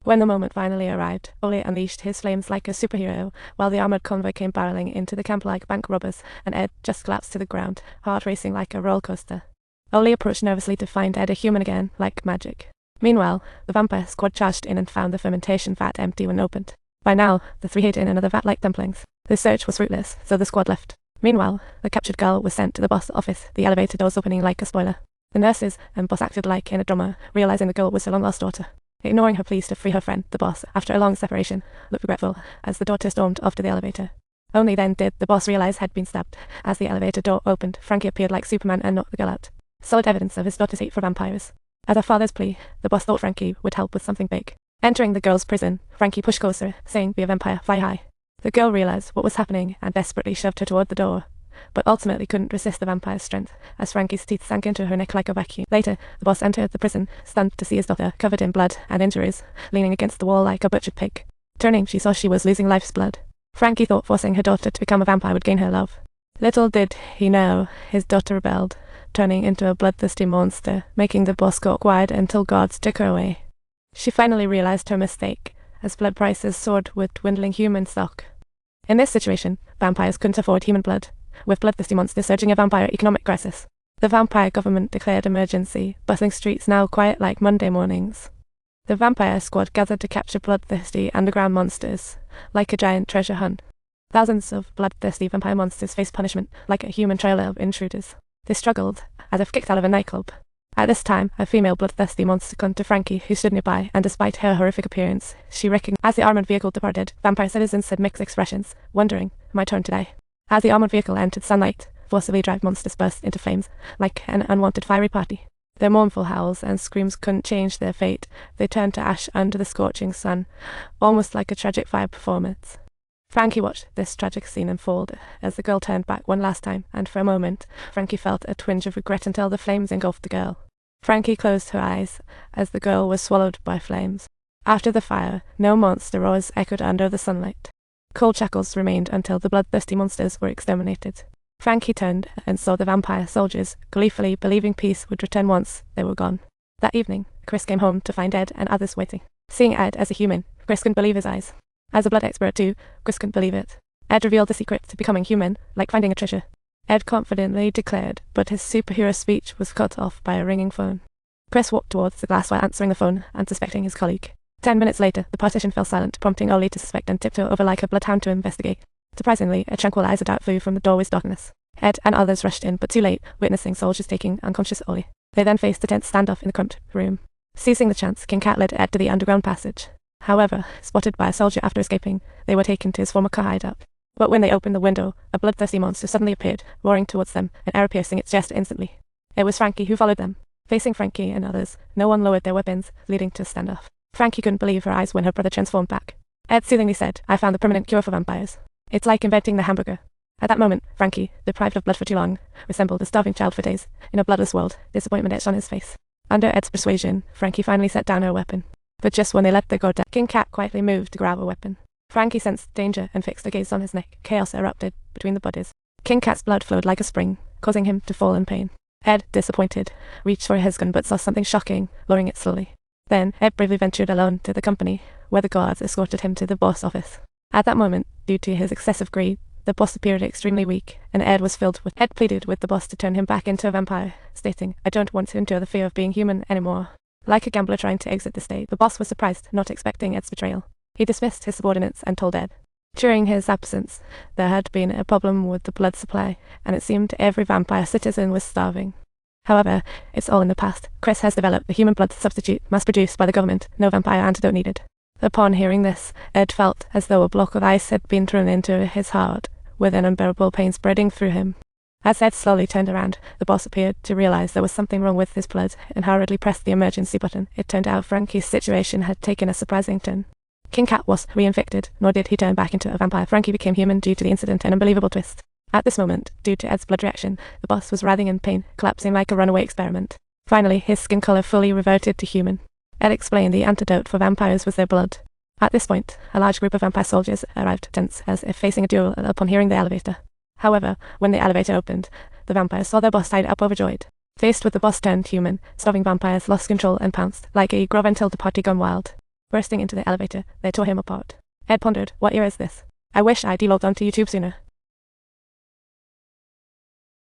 When the moment finally arrived, Ole unleashed his flames like a superhero, while the armored convoy came barreling into the camp like bank robbers, and Ed just collapsed to the ground, heart racing like a roller coaster. Ole approached nervously to find Ed a human again, like magic. Meanwhile, the vampire squad charged in and found the fermentation vat empty when opened. By now, the three hid in another vat like dumplings. The search was fruitless, so the squad left. Meanwhile, the captured girl was sent to the boss office, the elevator doors opening like a spoiler. The nurses and boss acted like in a drama, realizing the girl was her long-lost daughter. Ignoring her pleas to free her friend, the boss, after a long separation, looked regretful as the daughter stormed off to the elevator. Only then did the boss realize had been stabbed. As the elevator door opened, Frankie appeared like Superman and knocked the girl out. Solid evidence of his daughter's hate for vampires. At her father's plea, the boss thought Frankie would help with something big. Entering the girl's prison, Frankie pushed closer, saying, "Be a vampire, fly high." The girl realized what was happening and desperately shoved her toward the door, but ultimately couldn't resist the vampire's strength, as Frankie's teeth sank into her neck like a vacuum. Later, the boss entered the prison, stunned to see his daughter, covered in blood and injuries, leaning against the wall like a butchered pig. Turning, she saw she was losing life's blood. Frankie thought forcing her daughter to become a vampire would gain her love. Little did he know, his daughter rebelled, turning into a bloodthirsty monster, making the boss go quiet until gods took her away. She finally realized her mistake, as blood prices soared with dwindling human stock. In this situation, vampires couldn't afford human blood, with bloodthirsty monsters surging a vampire economic crisis. The vampire government declared emergency, bustling streets now quiet like Monday mornings. The vampire squad gathered to capture bloodthirsty underground monsters, like a giant treasure hunt. Thousands of bloodthirsty vampire monsters faced punishment, like a human trial of intruders. They struggled, as if kicked out of a nightclub. At this time, a female bloodthirsty monster clung to Frankie, who stood nearby, and despite her horrific appearance, she recognized. As the armored vehicle departed, vampire citizens said mixed expressions, wondering, "My turn to die." As the armored vehicle entered sunlight, forcibly drive monsters burst into flames, like an unwanted fiery party. Their mournful howls and screams couldn't change their fate. They turned to ash under the scorching sun, almost like a tragic fire performance. Frankie watched this tragic scene unfold as the girl turned back one last time, and for a moment, Frankie felt a twinge of regret until the flames engulfed the girl. Frankie closed her eyes as the girl was swallowed by flames. After the fire, no monster roars echoed under the sunlight. Cold shackles remained until the bloodthirsty monsters were exterminated. Frankie turned and saw the vampire soldiers, gleefully believing peace would return once they were gone. That evening, Chris came home to find Ed and others waiting. Seeing Ed as a human, Chris couldn't believe his eyes. As a blood expert too, Chris couldn't believe it. Ed revealed the secret to becoming human, like finding a treasure. Ed confidently declared, but his superhero speech was cut off by a ringing phone. Chris walked towards the glass while answering the phone, unsuspecting his colleague. 10 minutes later, the partition fell silent, prompting Ole to suspect and tiptoe over like a bloodhound to investigate. Surprisingly, a tranquilizer dart flew from the doorway's darkness. Ed and others rushed in, but too late, witnessing soldiers taking unconscious Ole. They then faced a tense standoff in the cramped room. Seizing the chance, King Cat led Ed to the underground passage. However, spotted by a soldier after escaping, they were taken to his former car hideout. But when they opened the window, a bloodthirsty monster suddenly appeared, roaring towards them, an arrow piercing its chest instantly. It was Frankie who followed them. Facing Frankie and others, no one lowered their weapons, leading to a standoff. Frankie couldn't believe her eyes when her brother transformed back. Ed soothingly said, "I found the permanent cure for vampires. It's like inventing the hamburger." At that moment, Frankie, deprived of blood for too long, resembled a starving child for days. In a bloodless world, disappointment etched on his face. Under Ed's persuasion, Frankie finally set down her weapon. But just when they let their guard down, King Cat quietly moved to grab a weapon. Frankie sensed danger and fixed a gaze on his neck. Chaos erupted between the bodies. King Cat's blood flowed like a spring, causing him to fall in pain. Ed, disappointed, reached for his gun but saw something shocking, lowering it slowly. Then, Ed bravely ventured alone to the company, where the guards escorted him to the boss office. At that moment, due to his excessive greed, the boss appeared extremely weak, and Ed was filled with... Ed pleaded with the boss to turn him back into a vampire, stating, "I don't want to endure the fear of being human anymore." Like a gambler trying to exit the state, the boss was surprised, not expecting Ed's betrayal. He dismissed his subordinates and told Ed. During his absence, there had been a problem with the blood supply, and it seemed every vampire citizen was starving. However, it's all in the past. Chris has developed the human blood substitute mass-produced by the government, no vampire antidote needed. Upon hearing this, Ed felt as though a block of ice had been thrown into his heart, with an unbearable pain spreading through him. As Ed slowly turned around, the boss appeared to realize there was something wrong with his blood, and hurriedly pressed the emergency button. It turned out Frankie's situation had taken a surprising turn. King Cat was reinfected, nor did he turn back into a vampire. Frankie became human due to the incident, an unbelievable twist. At this moment, due to Ed's blood reaction, the boss was writhing in pain, collapsing like a runaway experiment. Finally, his skin color fully reverted to human. Ed explained the antidote for vampires was their blood. At this point, a large group of vampire soldiers arrived, tense as if facing a duel upon hearing the elevator. However, when the elevator opened, the vampires saw their boss tied up overjoyed. Faced with the boss turned human, starving vampires lost control and pounced, like a grove until the party gone wild. Bursting into the elevator, they tore him apart. Ed pondered, what era is this? I wish I'd logged onto YouTube sooner.